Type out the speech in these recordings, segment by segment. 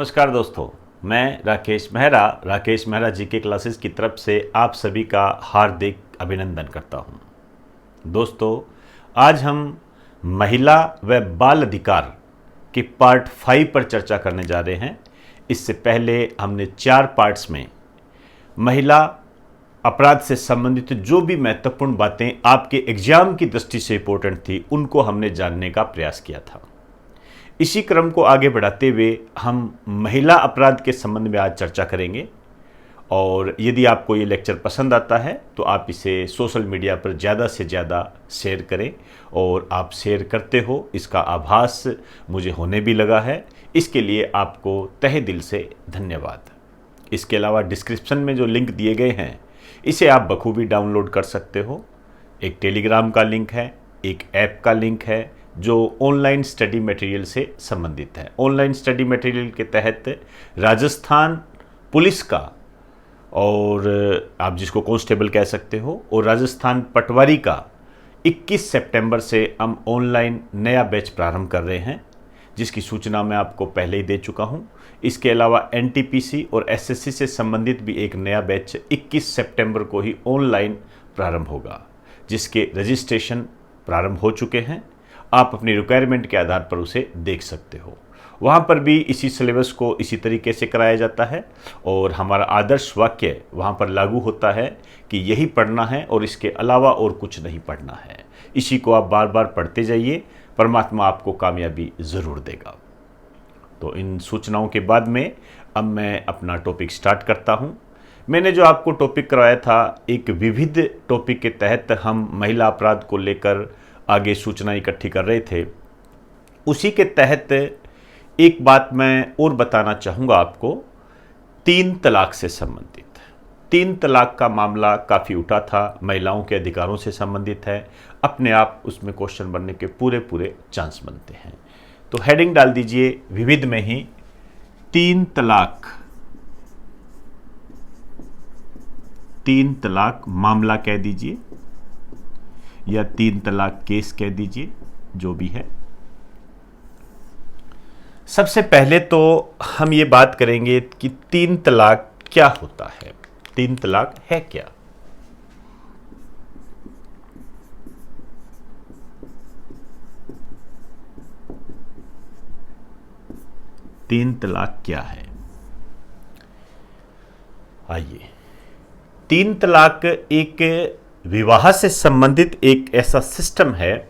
नमस्कार दोस्तों, मैं राकेश मेहरा जी के क्लासेस की तरफ से आप सभी का हार्दिक अभिनंदन करता हूं। दोस्तों, आज हम महिला व बाल अधिकार के पार्ट 5 पर चर्चा करने जा रहे हैं। इससे पहले हमने 4 पार्ट्स में महिला अपराध से संबंधित जो भी महत्वपूर्ण बातें आपके एग्जाम की दृष्टि से इंपॉर्टेंट थी, उनको हमने जानने का प्रयास किया था। इसी क्रम को आगे बढ़ाते हुए हम महिला अपराध के संबंध में आज चर्चा करेंगे। और यदि आपको ये लेक्चर पसंद आता है तो आप इसे सोशल मीडिया पर ज़्यादा से ज़्यादा शेयर करें, और आप शेयर करते हो इसका आभास मुझे होने भी लगा है। इसके लिए आपको तहे दिल से धन्यवाद। इसके अलावा डिस्क्रिप्शन में जो लिंक दिए गए हैं, इसे आप बखूबी डाउनलोड कर सकते हो। एक टेलीग्राम का लिंक है, एक ऐप का लिंक है जो ऑनलाइन स्टडी मटेरियल से संबंधित है। ऑनलाइन स्टडी मटेरियल के तहत राजस्थान पुलिस का, और आप जिसको कांस्टेबल कह सकते हो, और राजस्थान पटवारी का 21 सितंबर से हम ऑनलाइन नया बैच प्रारंभ कर रहे हैं, जिसकी सूचना मैं आपको पहले ही दे चुका हूं। इसके अलावा एनटीपीसी और एसएससी से संबंधित भी एक नया बैच 21 सितंबर को ही ऑनलाइन प्रारंभ होगा, जिसके रजिस्ट्रेशन प्रारंभ हो चुके हैं। आप अपनी रिक्वायरमेंट के आधार पर उसे देख सकते हो। वहाँ पर भी इसी सिलेबस को इसी तरीके से कराया जाता है, और हमारा आदर्श वाक्य वहाँ पर लागू होता है कि यही पढ़ना है और इसके अलावा और कुछ नहीं पढ़ना है। इसी को आप बार बार पढ़ते जाइए, परमात्मा आपको कामयाबी ज़रूर देगा। तो इन सूचनाओं के बाद में अब मैं अपना टॉपिक स्टार्ट करता हूँ। मैंने जो आपको टॉपिक करवाया था, एक विविध टॉपिक के तहत हम महिला अपराध को लेकर आगे सूचना इकट्ठी कर रहे थे। उसी के तहत एक बात मैं और बताना चाहूँगा आपको, 3 तलाक से संबंधित। 3 तलाक का मामला काफ़ी उठा था, महिलाओं के अधिकारों से संबंधित है। अपने आप उसमें क्वेश्चन बनने के पूरे चांस बनते हैं। तो हेडिंग डाल दीजिए विविध में ही 3 तलाक। 3 तलाक मामला कह दीजिए, या 3 तलाक केस कह दीजिए, जो भी है। सबसे पहले तो हम ये बात करेंगे कि 3 तलाक क्या होता है। 3 तलाक है क्या? तीन तलाक क्या है? आइए, 3 तलाक एक विवाह से संबंधित एक ऐसा सिस्टम है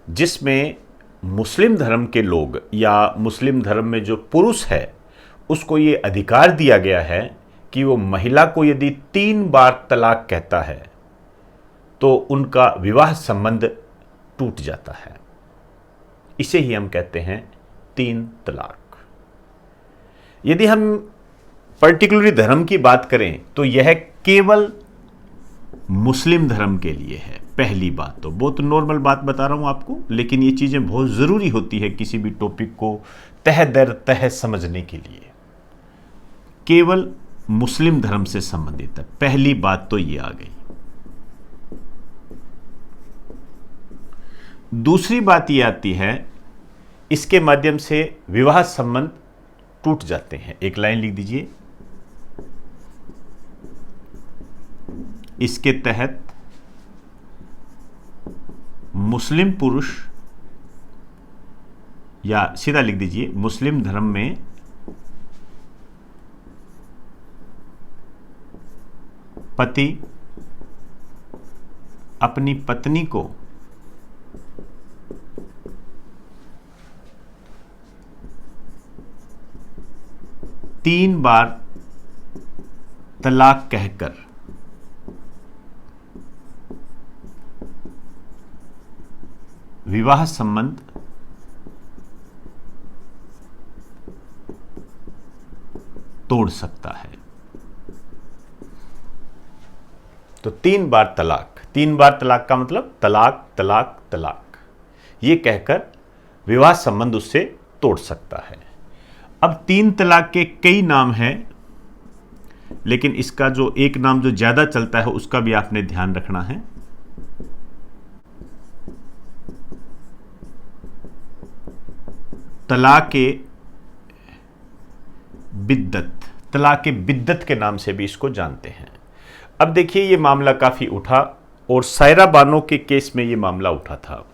जिसमें मुस्लिम धर्म के लोग या मुस्लिम धर्म में जो पुरुष है, उसको ये अधिकार दिया गया है कि वो महिला को यदि 3 बार तलाक कहता है तो उनका विवाह संबंध टूट जाता है। इसे ही हम कहते हैं 3 तलाक। यदि हम पर्टिकुलरली धर्म की बात करें तो यह केवल मुस्लिम धर्म के लिए है। पहली बात तो बहुत नॉर्मल बात बता रहा हूं आपको, लेकिन ये चीजें बहुत जरूरी होती है किसी भी टॉपिक को तह दर तह समझने के लिए। केवल मुस्लिम धर्म से संबंधित है। पहली बात तो ये आ गई। दूसरी बात ये आती है, इसके माध्यम से विवाह संबंध टूट जाते हैं। एक लाइन लिख दीजिए, इसके तहत मुस्लिम पुरुष, या सीधा लिख दीजिए मुस्लिम धर्म में पति अपनी पत्नी को तीन बार तलाक कहकर विवाह संबंध तोड़ सकता है। तो 3 बार तलाक, 3 बार तलाक का मतलब तलाक तलाक तलाक, ये कहकर विवाह संबंध उससे तोड़ सकता है। अब 3 तलाक के कई नाम हैं, लेकिन इसका जो एक नाम जो ज्यादा चलता है उसका भी आपने ध्यान रखना है। तलाक़ बिद्दत, तलाक बिद्दत के नाम से भी इसको जानते हैं। अब देखिए ये मामला काफ़ी उठा और सायरा बानो के केस में ये मामला उठा था।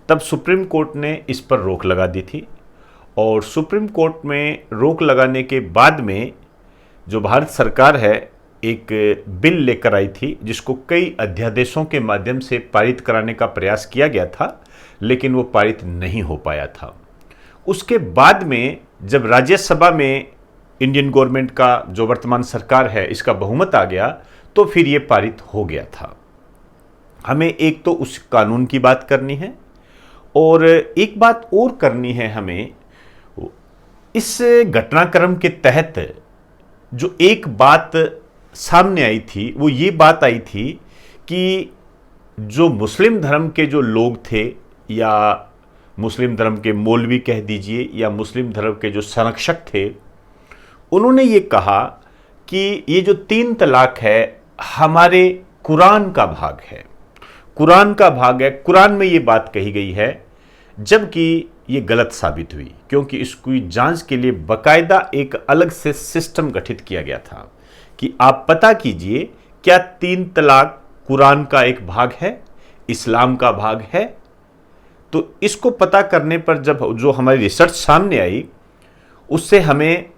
तब सुप्रीम कोर्ट ने इस पर रोक लगा दी थी और सुप्रीम कोर्ट में रोक लगाने के बाद में जो भारत सरकार है एक बिल लेकर आई थी जिसको कई अध्यादेशों के माध्यम से पारित कराने का प्रयास किया गया था, लेकिन वो पारित नहीं हो पाया था। उसके बाद में जब राज्यसभा में इंडियन गवर्नमेंट का जो वर्तमान सरकार है इसका बहुमत आ गया तो फिर ये पारित हो गया था। हमें एक तो उस कानून की बात करनी है और एक बात और करनी है हमें, इस घटनाक्रम के तहत जो एक बात सामने आई थी वो ये बात आई थी कि जो मुस्लिम धर्म के जो लोग थे या मुस्लिम धर्म के मौलवी कह दीजिए या मुस्लिम धर्म के जो संरक्षक थे, उन्होंने ये कहा कि ये जो 3 तलाक है हमारे कुरान का भाग है, कुरान का भाग है, कुरान में ये बात कही गई है, जबकि ये गलत साबित हुई क्योंकि इसकी जांच के लिए बाकायदा एक अलग से सिस्टम गठित किया गया था कि आप पता कीजिए क्या 3 तलाक कुरान का एक भाग है, इस्लाम का भाग है। तो इसको पता करने पर जब जो हमारी रिसर्च सामने आई उससे हमें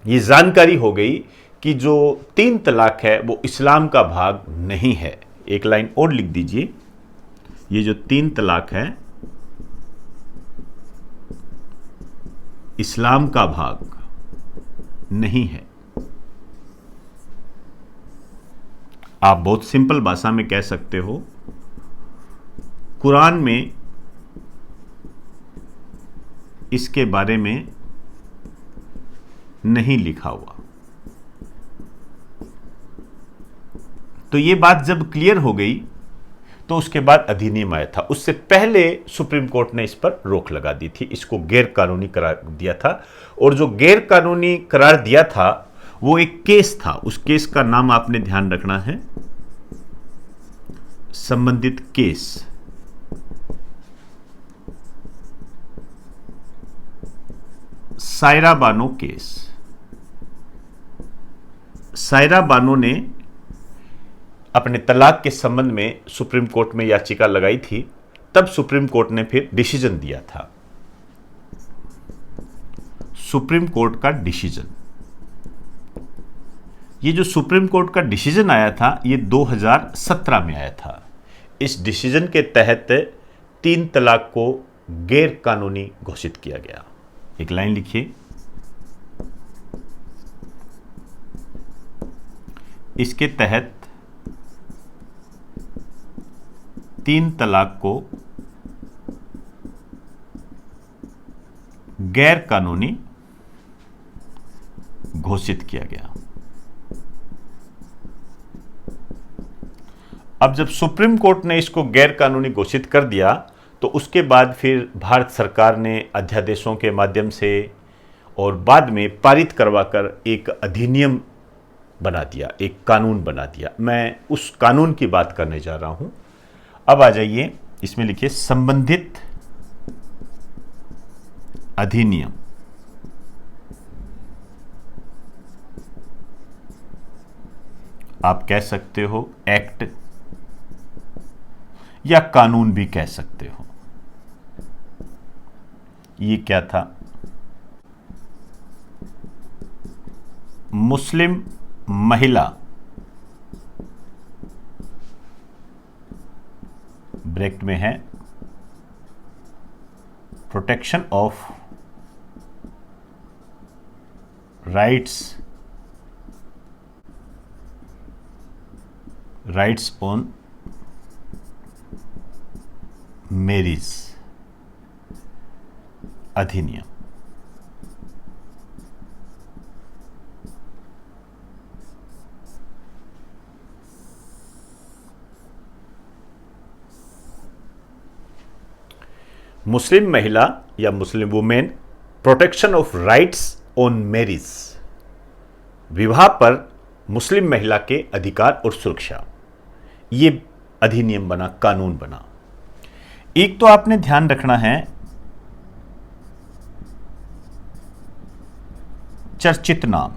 ये जानकारी हो गई कि जो 3 तलाक है वो इस्लाम का भाग नहीं है। एक लाइन और लिख दीजिए, ये जो 3 तलाक है इस्लाम का भाग नहीं है। आप बहुत सिंपल भाषा में कह सकते हो कुरान में इसके बारे में नहीं लिखा हुआ। तो ये बात जब क्लियर हो गई तो उसके बाद अधिनियम आया था। उससे पहले सुप्रीम कोर्ट ने इस पर रोक लगा दी थी, इसको गैर कानूनी करार दिया था। और जो गैर कानूनी करार दिया था वो एक केस था, उस केस का नाम आपने ध्यान रखना है, संबंधित केस सायरा बानो केस। सायरा बानो ने अपने तलाक के संबंध में सुप्रीम कोर्ट में याचिका लगाई थी, तब सुप्रीम कोर्ट ने फिर डिसीजन दिया था। सुप्रीम कोर्ट का डिसीजन, ये जो सुप्रीम कोर्ट का डिसीजन आया था ये 2017 में आया था। इस डिसीजन के तहत 3 तलाक को गैर कानूनी घोषित किया गया। एक लाइन लिखिए, इसके तहत 3 तलाक को गैर कानूनी घोषित किया गया। अब जब सुप्रीम कोर्ट ने इसको गैर कानूनी घोषित कर दिया तो उसके बाद फिर भारत सरकार ने अध्यादेशों के माध्यम से और बाद में पारित करवाकर एक अधिनियम बना दिया, एक कानून बना दिया। मैं उस कानून की बात करने जा रहा हूं। अब आ जाइए, इसमें लिखिए संबंधित अधिनियम। आप कह सकते हो एक्ट या कानून भी कह सकते हो। ये क्या था? मुस्लिम महिला ब्रैकेट में है protection of rights on marriage अधिनियम। मुस्लिम महिला या Muslim women protection of rights on marriage, विवाह पर मुस्लिम महिला के अधिकार और सुरक्षा, ये अधिनियम बना, कानून बना। एक तो आपने ध्यान रखना है चर्चित नाम,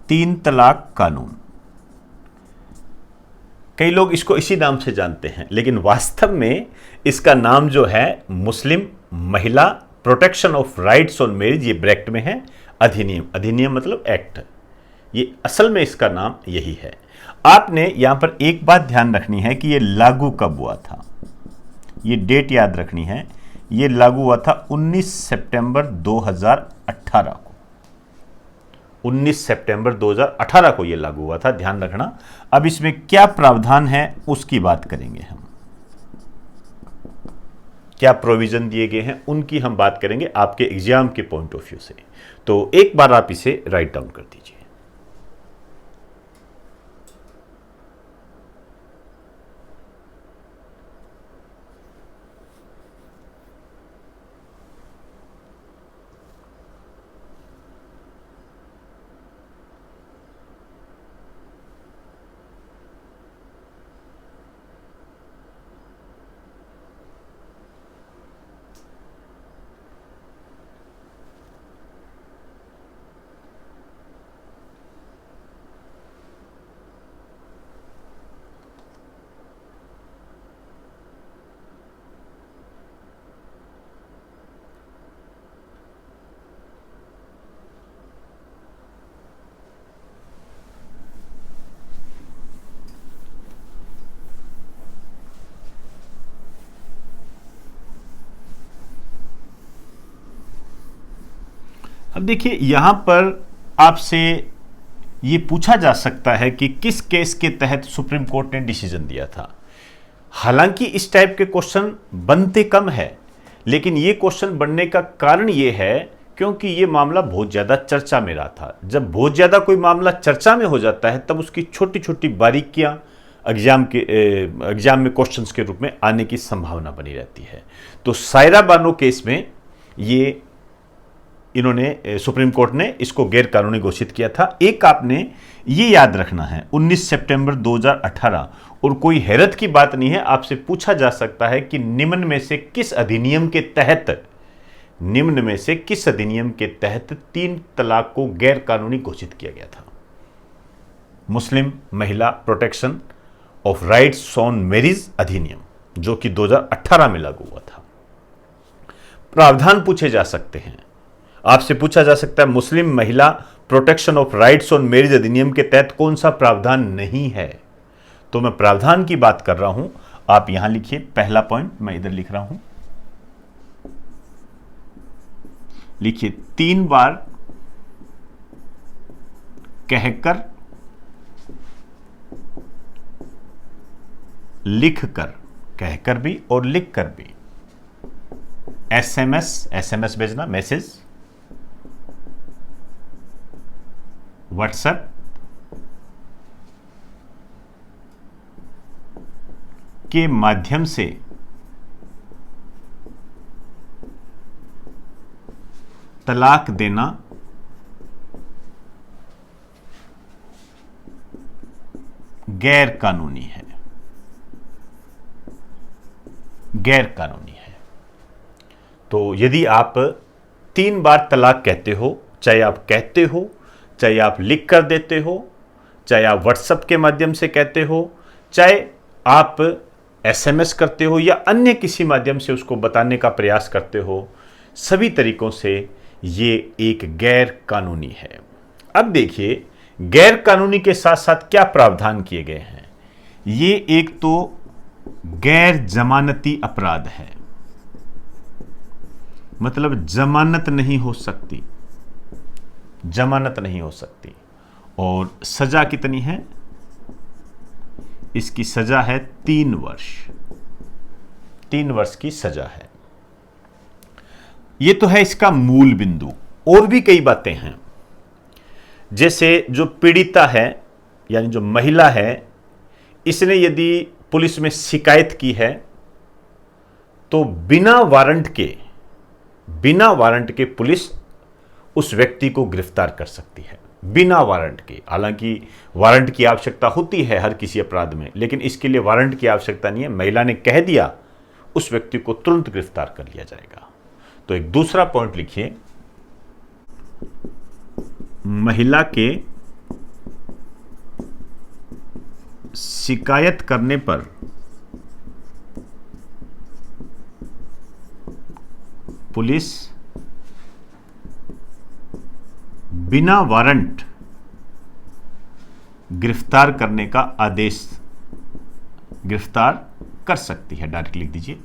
3 तलाक कानून। कई लोग इसको इसी नाम से जानते हैं, लेकिन वास्तव में इसका नाम जो है मुस्लिम महिला protection of rights on marriage, ये ब्रैकेट में है अधिनियम। अधिनियम मतलब एक्ट, ये असल में इसका नाम यही है। आपने यहां पर एक बात ध्यान रखनी है कि ये लागू कब हुआ था, ये डेट याद रखनी है। ये लागू हुआ था 19 सितंबर 2018 को। 19 सितंबर 2018 को ये लागू हुआ था, ध्यान रखना। अब इसमें क्या प्रावधान है उसकी बात करेंगे हम, क्या प्रोविजन दिए गए हैं उनकी हम बात करेंगे आपके एग्जाम के पॉइंट ऑफ व्यू से। तो एक बार आप इसे राइट डाउन कर दीजिए। अब देखिए यहां पर आपसे ये पूछा जा सकता है कि किस केस के तहत सुप्रीम कोर्ट ने डिसीजन दिया था। हालांकि इस टाइप के क्वेश्चन बनते कम है, लेकिन ये क्वेश्चन बनने का कारण ये है क्योंकि ये मामला बहुत ज़्यादा चर्चा में रहा था। जब बहुत ज़्यादा कोई मामला चर्चा में हो जाता है तब उसकी छोटी छोटी बारीकियां एग्जाम में क्वेश्चंस के रूप में आने की संभावना बनी रहती है। तो सायरा बानो केस में ये इन्होंने सुप्रीम कोर्ट ने इसको गैर कानूनी घोषित किया था। एक आपने ये याद रखना है 19 सितंबर 2018, और कोई हैरत की बात नहीं है, आपसे पूछा जा सकता है कि निम्न में से किस अधिनियम के तहत 3 तलाक को गैर कानूनी घोषित किया गया था। मुस्लिम महिला protection of rights on marriage अधिनियम, जो कि 2018 में लागू हुआ था। प्रावधान पूछे जा सकते हैं, आपसे पूछा जा सकता है मुस्लिम महिला protection of rights on marriage अधिनियम के तहत कौन सा प्रावधान नहीं है। तो मैं प्रावधान की बात कर रहा हूं, आप यहां लिखिए। पहला पॉइंट मैं इधर लिख रहा हूं, लिखिए 3 बार कहकर, लिखकर, कहकर भी और लिखकर भी, एसएमएस भेजना, मैसेज, व्हाट्सएप के माध्यम से तलाक देना गैर कानूनी है, गैर कानूनी है। तो यदि आप 3 बार तलाक कहते हो, चाहे आप कहते हो, चाहे आप लिख कर देते हो, चाहे आप व्हाट्सएप के माध्यम से कहते हो, चाहे आप एसएमएस करते हो या अन्य किसी माध्यम से उसको बताने का प्रयास करते हो, सभी तरीकों से ये एक गैर कानूनी है। अब देखिए गैर कानूनी के साथ साथ क्या प्रावधान किए गए हैं। ये एक तो गैर जमानती अपराध है, मतलब जमानत नहीं हो सकती, जमानत नहीं हो सकती। और सजा कितनी है, इसकी सजा है 3 वर्ष, 3 वर्ष की सजा है। ये तो है इसका मूल बिंदु। और भी कई बातें हैं, जैसे जो पीड़िता है यानी जो महिला है, इसने यदि पुलिस में शिकायत की है तो बिना वारंट के पुलिस उस व्यक्ति को गिरफ्तार कर सकती है, बिना वारंट के। हालांकि वारंट की आवश्यकता होती है हर किसी अपराध में, लेकिन इसके लिए वारंट की आवश्यकता नहीं है। महिला ने कह दिया, उस व्यक्ति को तुरंत गिरफ्तार कर लिया जाएगा। तो एक दूसरा पॉइंट लिखिए, महिला के शिकायत करने पर पुलिस बिना वारंट गिरफ्तार करने का आदेश गिरफ्तार कर सकती है। डायरेक्ट लिख दीजिए,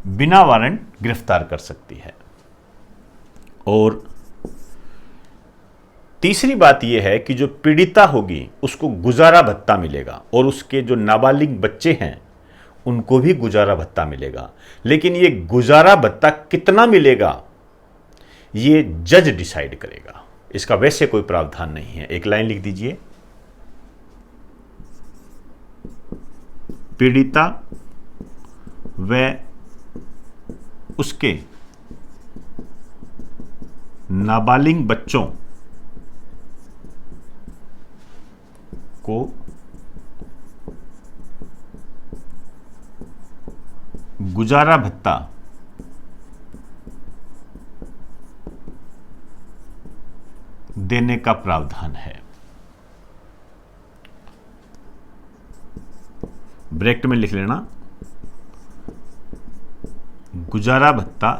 बिना वारंट गिरफ्तार कर सकती है। और तीसरी बात यह है कि जो पीड़िता होगी उसको गुजारा भत्ता मिलेगा और उसके जो नाबालिग बच्चे हैं उनको भी गुजारा भत्ता मिलेगा। लेकिन ये गुजारा भत्ता कितना मिलेगा ये जज डिसाइड करेगा, इसका वैसे कोई प्रावधान नहीं है। एक लाइन लिख दीजिए, पीड़िता व उसके नाबालिग बच्चों को गुजारा भत्ता देने का प्रावधान है। ब्रैकेट में लिख लेना, गुजारा भत्ता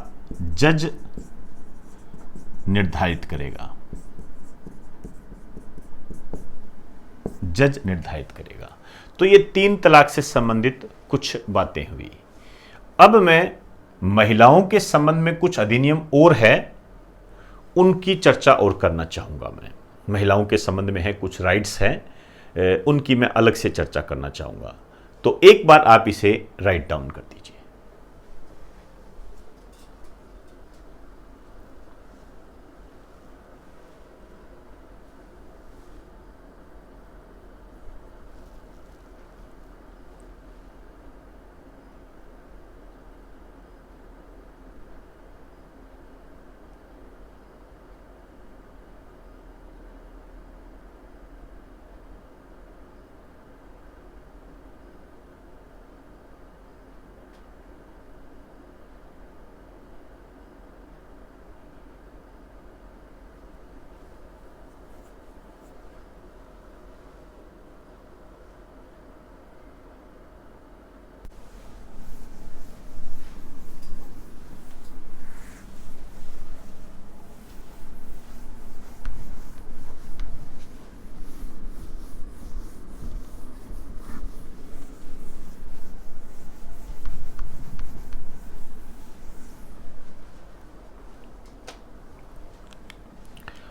जज निर्धारित करेगा, जज निर्धारित करेगा। तो ये 3 तलाक से संबंधित कुछ बातें हुई। अब मैं महिलाओं के संबंध में कुछ अधिनियम और है उनकी चर्चा और करना चाहूंगा। मैं महिलाओं के संबंध में है कुछ राइट्स हैं, उनकी मैं अलग से चर्चा करना चाहूंगा। तो एक बार आप इसे राइट डाउन कर दीजिए।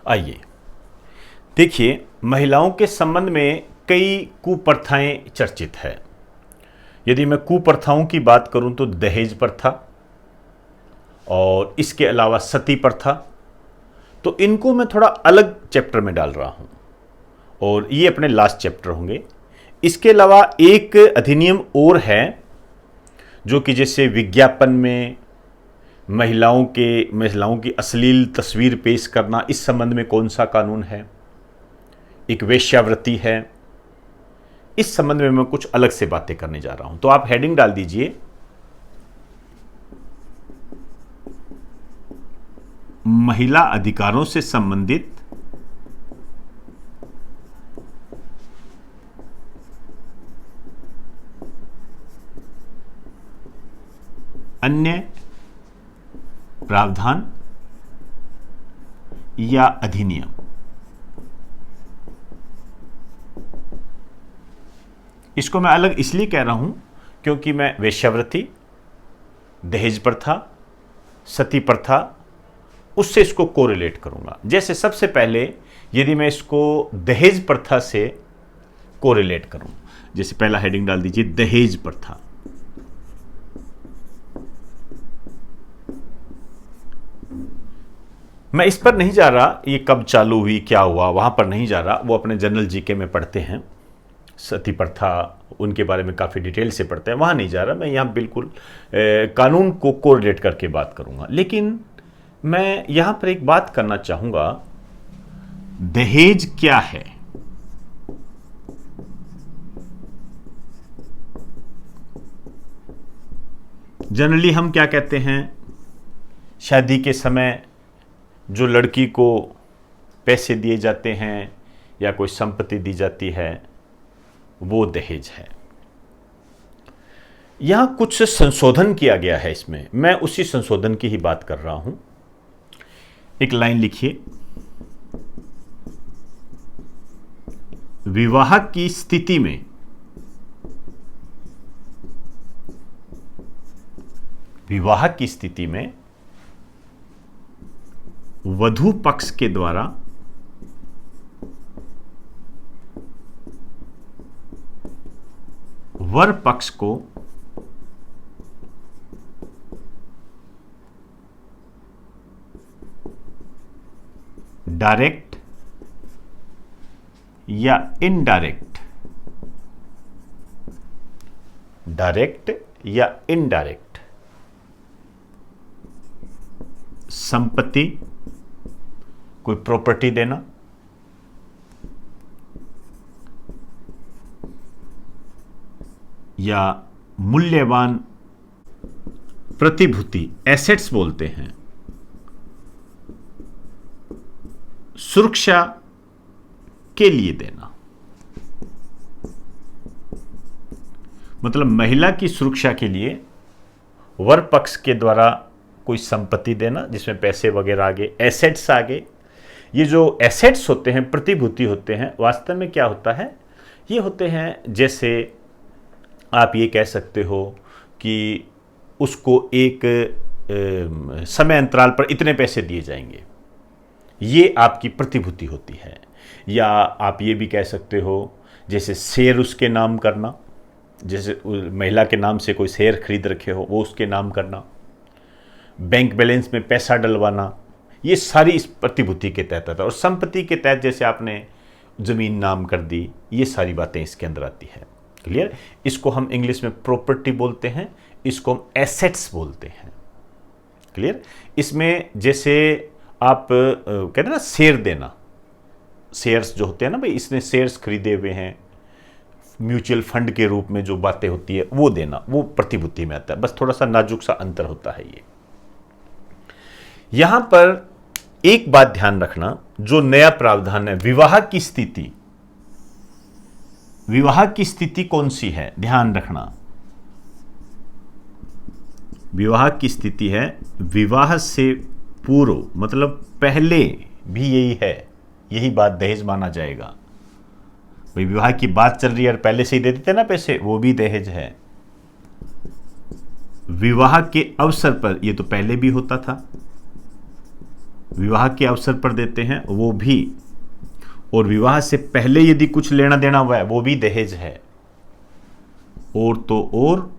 आइए देखिए, महिलाओं के संबंध में कई कुप्रथाएं चर्चित है। यदि मैं कुप्रथाओं की बात करूं तो दहेज प्रथा और इसके अलावा सती प्रथा, तो इनको मैं थोड़ा अलग चैप्टर में डाल रहा हूं और ये अपने लास्ट चैप्टर होंगे। इसके अलावा एक अधिनियम और है जो कि जैसे विज्ञापन में महिलाओं की अश्लील तस्वीर पेश करना, इस संबंध में कौन सा कानून है। एक वेश्यावृत्ति है, इस संबंध में मैं कुछ अलग से बातें करने जा रहा हूं। तो आप हेडिंग डाल दीजिए, महिला अधिकारों से संबंधित अन्य प्रावधान या अधिनियम। इसको मैं अलग इसलिए कह रहा हूं क्योंकि मैं वेश्यावृत्ति, दहेज प्रथा, सती प्रथा उससे इसको कोरिलेट करूंगा। जैसे सबसे पहले यदि मैं इसको दहेज प्रथा से कोरिलेट करूं, जैसे पहला हेडिंग डाल दीजिए दहेज प्रथा। मैं इस पर नहीं जा रहा, ये कब चालू हुई, क्या हुआ, वहां पर नहीं जा रहा। वो अपने जनरल जीके में पढ़ते हैं, सती प्रथा उनके बारे में काफ़ी डिटेल से पढ़ते हैं, वहां नहीं जा रहा। मैं यहाँ बिल्कुल कानून को कोरिलेट करके बात करूंगा। लेकिन मैं यहां पर एक बात करना चाहूंगा, दहेज क्या है। जनरली हम क्या कहते हैं, शादी के समय जो लड़की को पैसे दिए जाते हैं या कोई संपत्ति दी जाती है वो दहेज है। यहां कुछ संशोधन किया गया है इसमें, मैं उसी संशोधन की ही बात कर रहा हूं। एक लाइन लिखिए, विवाह की स्थिति में वधू पक्ष के द्वारा वर पक्ष को डायरेक्ट या इनडायरेक्ट संपत्ति, कोई प्रॉपर्टी देना, या मूल्यवान प्रतिभूति, एसेट्स बोलते हैं, सुरक्षा के लिए देना। मतलब महिला की सुरक्षा के लिए वर पक्ष के द्वारा कोई संपत्ति देना जिसमें पैसे वगैरह आ गए, एसेट्स आ गए। ये जो एसेट्स होते हैं, प्रतिभूति होते हैं, वास्तव में क्या होता है, ये होते हैं जैसे आप ये कह सकते हो कि उसको एक समय अंतराल पर इतने पैसे दिए जाएंगे, ये आपकी प्रतिभूति होती है। या आप ये भी कह सकते हो जैसे शेयर उसके नाम करना, जैसे महिला के नाम से कोई शेयर खरीद रखे हो वो उसके नाम करना, बैंक बैलेंस में पैसा डलवाना, ये सारी इस प्रतिभूति के तहत आता है। और संपत्ति के तहत जैसे आपने ज़मीन नाम कर दी, ये सारी बातें इसके अंदर आती है। क्लियर? इसको हम इंग्लिश में प्रॉपर्टी बोलते हैं, इसको हम एसेट्स बोलते हैं। क्लियर? इसमें जैसे आप कहते हैं ना शेयर देना, शेयर्स जो होते हैं ना भाई, इसने शेयर्स खरीदे हुए हैं, म्यूचुअल फंड के रूप में जो बातें होती है वो देना, वो प्रतिभूति में आता है। बस थोड़ा सा नाजुक सा अंतर होता है ये। यहां पर एक बात ध्यान रखना, जो नया प्रावधान है, विवाह की स्थिति कौन सी है, ध्यान रखना। विवाह की स्थिति है विवाह से पूर्व, मतलब पहले भी यही है, यही बात दहेज माना जाएगा। भाई विवाह की बात चल रही है और पहले से ही दे देते ना पैसे, वो भी दहेज है। विवाह के अवसर पर, ये तो पहले भी होता था, विवाह के अवसर पर देते हैं वो भी, और विवाह से पहले यदि कुछ लेना देना हुआ है वो भी दहेज है। और तो और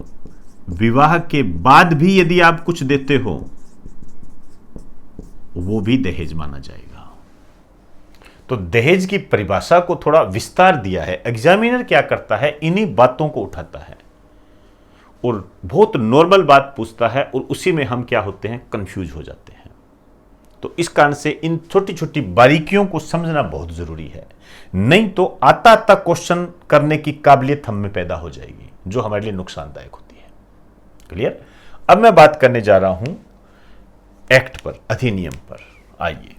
विवाह के बाद भी यदि आप कुछ देते हो वो भी दहेज माना जाएगा। तो दहेज की परिभाषा को थोड़ा विस्तार दिया है। एग्जामिनर क्या करता है, इन्हीं बातों को उठाता है और बहुत नॉर्मल बात पूछता है, और उसी में हम क्या होते हैं, कंफ्यूज हो जाते हैं। तो इस कारण से इन छोटी छोटी बारीकियों को समझना बहुत जरूरी है, नहीं तो आता आता क्वेश्चन करने की काबिलियत हम में पैदा हो जाएगी, जो हमारे लिए नुकसानदायक होती है। क्लियर? अब मैं बात करने जा रहा हूं एक्ट पर, अधिनियम पर। आइए,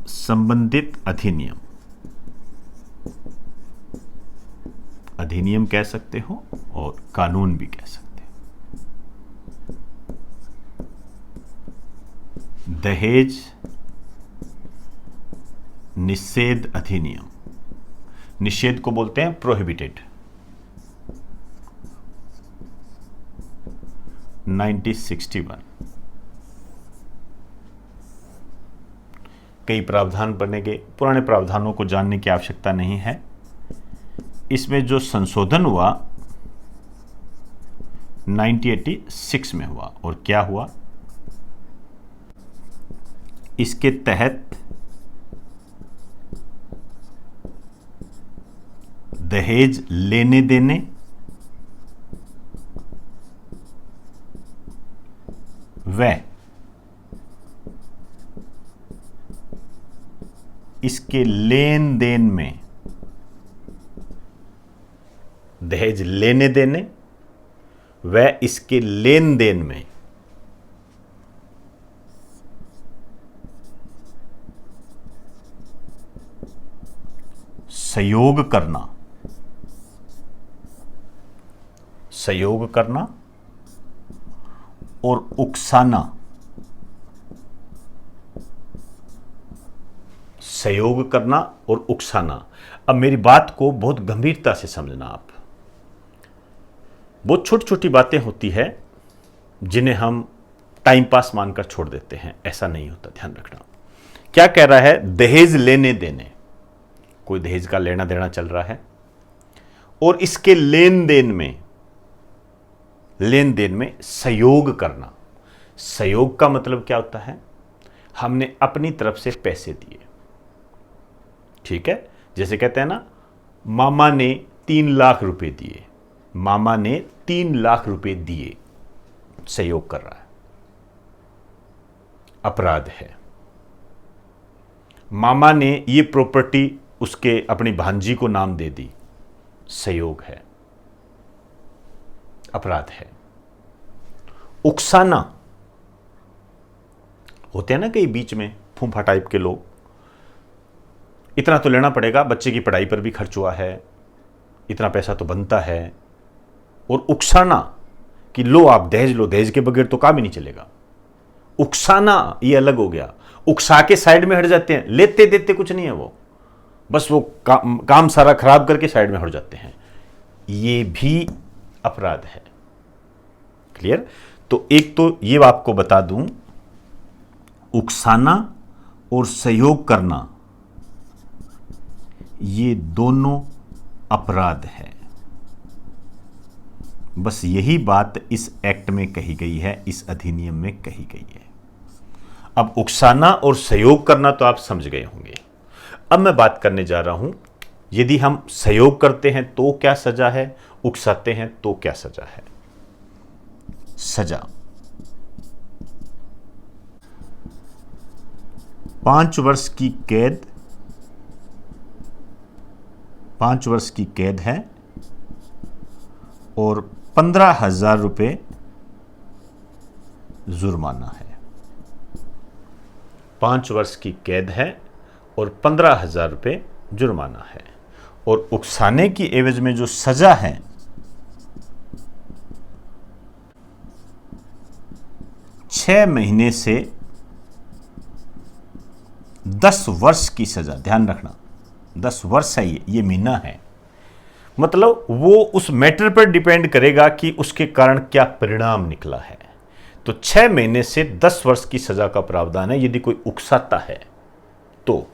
संबंधित अधिनियम, अधिनियम कह सकते हो और कानून भी कह सकते हो। दहेज निषेध अधिनियम, निषेध को बोलते हैं प्रोहिबिटेड, 1961। कई प्रावधान बनेंगे, पुराने प्रावधानों को जानने की आवश्यकता नहीं है। इसमें जो संशोधन हुआ 1986 में हुआ, और क्या हुआ, इसके तहत दहेज लेने देने, व इसके लेन देन में, दहेज लेने देने व इसके लेन देन में सहयोग करना, सहयोग करना और उकसाना, सहयोग करना और उकसाना। अब मेरी बात को बहुत गंभीरता से समझना आप। बहुत छोटी छोटी बातें होती है जिन्हें हम टाइम पास मानकर छोड़ देते हैं, ऐसा नहीं होता, ध्यान रखना। क्या कह रहा है? दहेज लेने देने, कोई दहेज का लेना देना चल रहा है और इसके लेन देन में सहयोग करना। सहयोग का मतलब क्या होता है? हमने अपनी तरफ से पैसे दिए, ठीक है। जैसे कहते हैं ना, मामा ने 3 लाख रुपए दिए, मामा ने 3 लाख रुपए दिए, सहयोग कर रहा है, अपराध है। मामा ने ये प्रॉपर्टी उसके अपनी भांजी को नाम दे दी, सहयोग है, अपराध है। उकसाना, होते हैं ना कई बीच में फूफा टाइप के लोग, इतना तो लेना पड़ेगा, बच्चे की पढ़ाई पर भी खर्च हुआ है, इतना पैसा तो बनता है। और उकसाना कि लो आप दहेज लो, दहेज के बगैर तो काम ही नहीं चलेगा। उकसाना ये अलग हो गया। उकसा के साइड में हट जाते हैं, लेते देते कुछ नहीं है, वो बस वो काम सारा खराब करके साइड में हट जाते हैं, ये भी अपराध है। क्लियर? तो एक तो ये आपको बता दूं, उकसाना और सहयोग करना ये दोनों अपराध है। बस यही बात इस एक्ट में कही गई है, इस अधिनियम में कही गई है। अब उकसाना और सहयोग करना तो आप समझ गए होंगे। अब मैं बात करने जा रहा हूं, यदि हम सहयोग करते हैं तो क्या सजा है, उकसाते हैं तो क्या सजा है। सजा 5 वर्ष की कैद, 5 वर्ष की कैद है और 15,000 रुपये जुर्माना है। 5 वर्ष की कैद है और 15,000 रुपये जुर्माना है। और उकसाने की एवज में जो सजा है 6 महीने से 10 वर्ष की सजा। ध्यान रखना, 10 वर्ष है, ये महीना है, मतलब वो उस मैटर पर डिपेंड करेगा कि उसके कारण क्या परिणाम निकला है। तो 6 महीने से 10 वर्ष की सजा का प्रावधान है यदि कोई उकसाता है तो।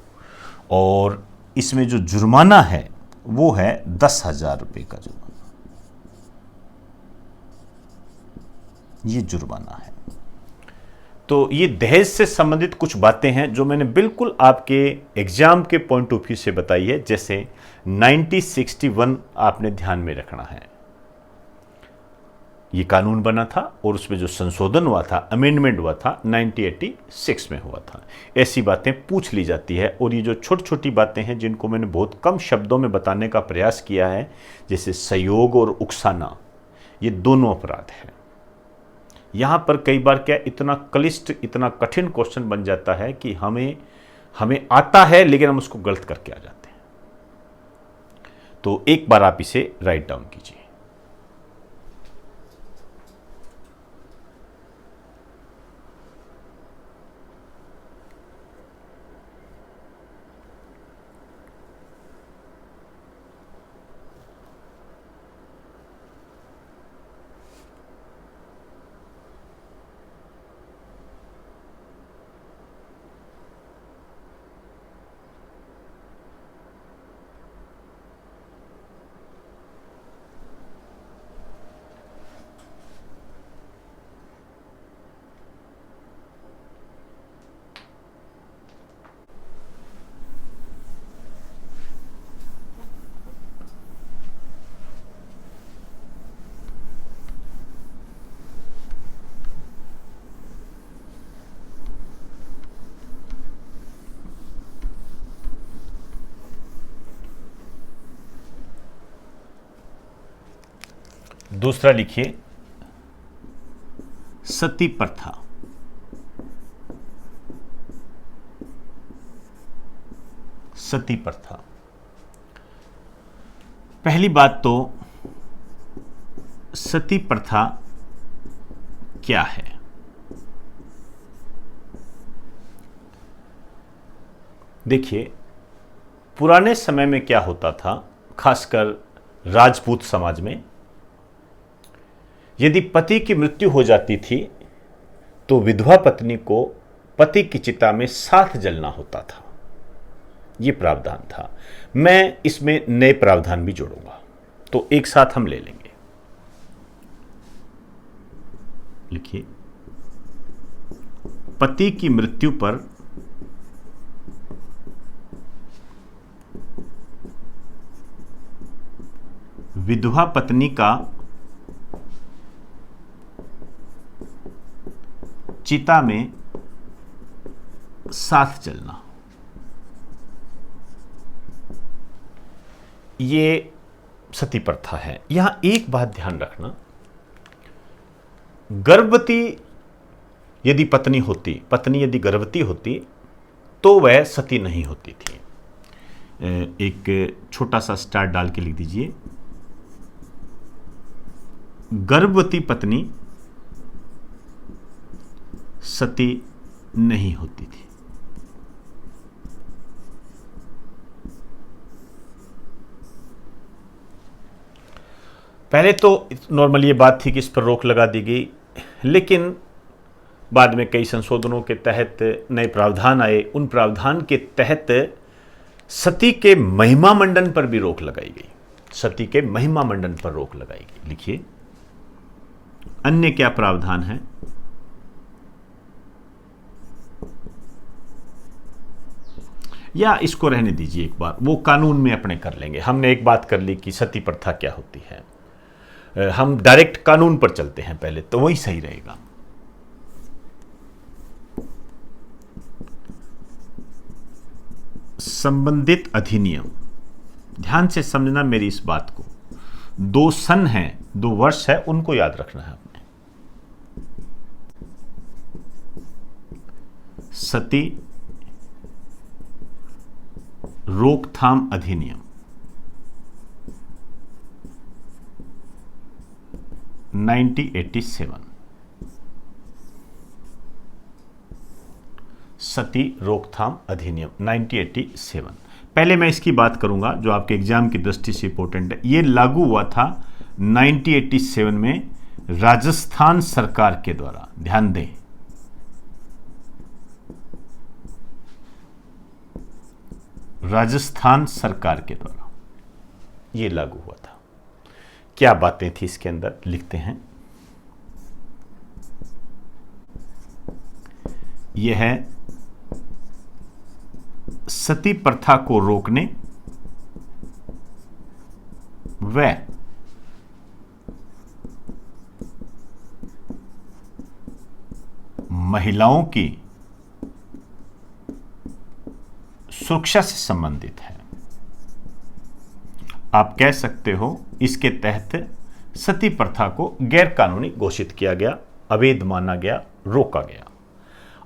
और इसमें जो जुर्माना है वो है 10,000 रुपये का जुर्माना, ये जुर्माना है। तो ये दहेज से संबंधित कुछ बातें हैं जो मैंने बिल्कुल आपके एग्जाम के पॉइंट ऑफ व्यू से बताई है। जैसे 1961 आपने ध्यान में रखना है, ये कानून बना था और उसमें जो संशोधन हुआ था, अमेंडमेंट हुआ था, 1986 में हुआ था। ऐसी बातें पूछ ली जाती है। और ये जो छोटी छोटी बातें हैं जिनको मैंने बहुत कम शब्दों में बताने का प्रयास किया है, जैसे सहयोग और उकसाना, ये दोनों अपराध हैं। यहाँ पर कई बार क्या इतना क्लिष्ट, इतना कठिन क्वेश्चन बन जाता है कि हमें आता है लेकिन हम उसको गलत करके आ जाते हैं। तो एक बार आप इसे राइट डाउन कीजिए। दूसरा लिखिए, सती प्रथा। सती प्रथा पहली बात तो सती प्रथा क्या है। देखिए, पुराने समय में क्या होता था, खासकर राजपूत समाज में, यदि पति की मृत्यु हो जाती थी तो विधवा पत्नी को पति की चिता में साथ जलना होता था। यह प्रावधान था। मैं इसमें नए प्रावधान भी जोड़ूंगा, तो एक साथ हम ले लेंगे। लिखिए, पति की मृत्यु पर विधवा पत्नी का चिता में साथ जलना, ये सती प्रथा है। यहां एक बात ध्यान रखना, गर्भवती यदि पत्नी होती, पत्नी यदि गर्भवती होती तो वह सती नहीं होती थी। एक छोटा सा स्टार डाल के लिख दीजिए, गर्भवती पत्नी सती नहीं होती थी। पहले तो नॉर्मल ये बात थी कि इस पर रोक लगा दी गई, लेकिन बाद में कई संशोधनों के तहत नए प्रावधान आए। उन प्रावधान के तहत सती के महिमा मंडन पर भी रोक लगाई गई। सती के महिमा मंडन पर रोक लगाई गई। लिखिए, अन्य क्या प्रावधान है। या इसको रहने दीजिए, एक बार वो कानून में अपने कर लेंगे। हमने एक बात कर ली कि सती प्रथा क्या होती है, हम डायरेक्ट कानून पर चलते हैं पहले, तो वही सही रहेगा। संबंधित अधिनियम, ध्यान से समझना मेरी इस बात को। 2 सन है, 2 वर्ष है, उनको याद रखना है आपने। सती रोकथाम अधिनियम 1987, सती रोकथाम अधिनियम 1987। पहले मैं इसकी बात करूंगा जो आपके एग्जाम की दृष्टि से इंपॉर्टेंट है। यह लागू हुआ था 1987 में राजस्थान सरकार के द्वारा। ध्यान दें, राजस्थान सरकार के द्वारा यह लागू हुआ था। क्या बातें थी इसके अंदर, लिखते हैं। यह है सती प्रथा को रोकने व महिलाओं की सुरक्षा से संबंधित है। आप कह सकते हो इसके तहत सती प्रथा को गैर कानूनी घोषित किया गया, अवैध माना गया, रोका गया।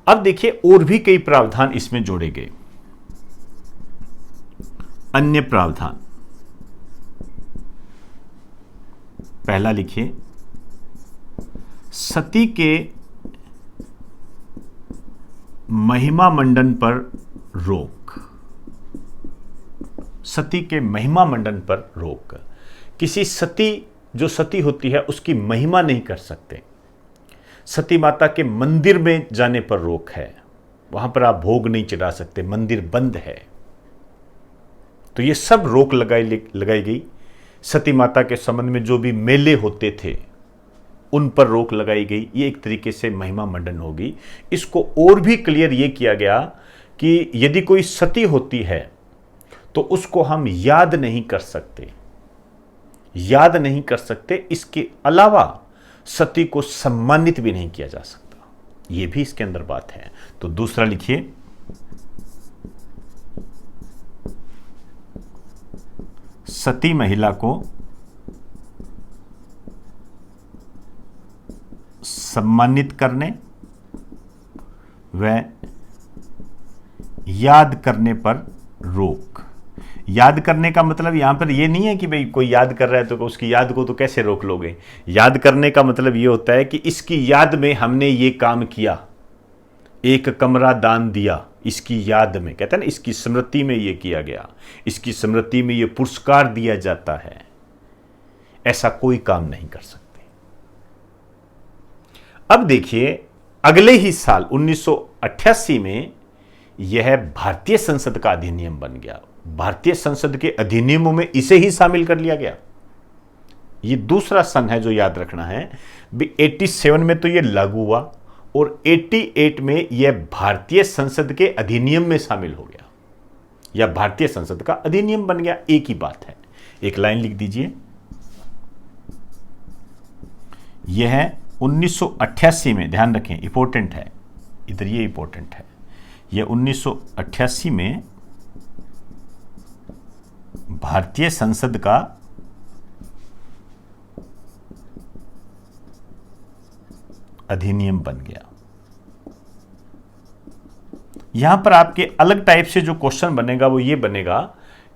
अब देखिए, और भी कई प्रावधान इसमें जोड़े गए। अन्य प्रावधान, पहला लिखिए, सती के महिमा मंडन पर रोक। सती के महिमा मंडन पर रोक। किसी सती, जो सती होती है, उसकी महिमा नहीं कर सकते। सती माता के मंदिर में जाने पर रोक है, वहां पर आप भोग नहीं चढ़ा सकते, मंदिर बंद है। तो ये सब रोक लगाई गई। सती माता के संबंध में जो भी मेले होते थे उन पर रोक लगाई गई। ये एक तरीके से महिमा मंडन होगी। इसको और भी क्लियर ये किया गया कि यदि कोई सती होती है तो उसको हम याद नहीं कर सकते, याद नहीं कर सकते। इसके अलावा सती को सम्मानित भी नहीं किया जा सकता। यह भी इसके अंदर बात है। तो दूसरा लिखिए, सती महिला को सम्मानित करने व याद करने पर रोक। याद करने का मतलब यहां पर ये नहीं है कि भाई कोई याद कर रहा है तो उसकी याद को तो कैसे रोक लोगे। याद करने का मतलब ये होता है कि इसकी याद में हमने ये काम किया, एक कमरा दान दिया, इसकी याद में, कहते हैं ना, इसकी स्मृति में ये किया गया, इसकी स्मृति में ये पुरस्कार दिया जाता है। ऐसा कोई काम नहीं कर सकते। अब देखिए, अगले ही साल 1988 में यह भारतीय संसद का अधिनियम बन गया। भारतीय संसद के अधिनियमों में इसे ही शामिल कर लिया गया। ये दूसरा सन है जो याद रखना है। 87 में तो यह लागू हुआ और 88 में यह भारतीय संसद के अधिनियम में शामिल हो गया, या भारतीय संसद का अधिनियम बन गया। एक ही बात है। एक लाइन लिख दीजिए, यह 1988 में, ध्यान रखें, इंपॉर्टेंट है, इधर ये इंपॉर्टेंट है, यह 1988 में भारतीय संसद का अधिनियम बन गया। यहां पर आपके अलग टाइप से जो क्वेश्चन बनेगा वो ये बनेगा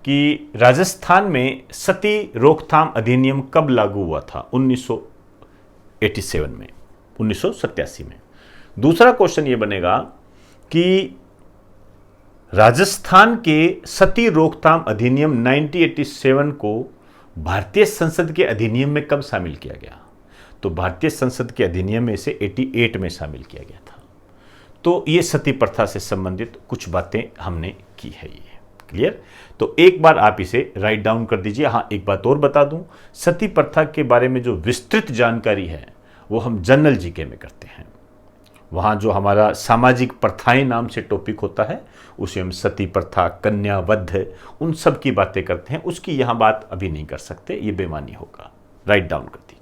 कि राजस्थान में सती रोकथाम अधिनियम कब लागू हुआ था? 1987 में, 1987 में। दूसरा क्वेश्चन ये बनेगा कि राजस्थान के सती रोकथाम अधिनियम 1987 को भारतीय संसद के अधिनियम में कब शामिल किया गया? तो भारतीय संसद के अधिनियम में से 88 में शामिल किया गया था। तो ये सती प्रथा से संबंधित कुछ बातें हमने की है। ये क्लियर? तो एक बार आप इसे राइट डाउन कर दीजिए। हाँ, एक बात और बता दूं, सती प्रथा के बारे में जो विस्तृत जानकारी है वो हम जनरल जीके में करते हैं। वहाँ जो हमारा सामाजिक प्रथाएं नाम से टॉपिक होता है उसे हम सती प्रथा, कन्यावध, उन सब की बातें करते हैं। उसकी यहाँ बात अभी नहीं कर सकते, ये बेमानी होगा। राइट डाउन कर दीजिए।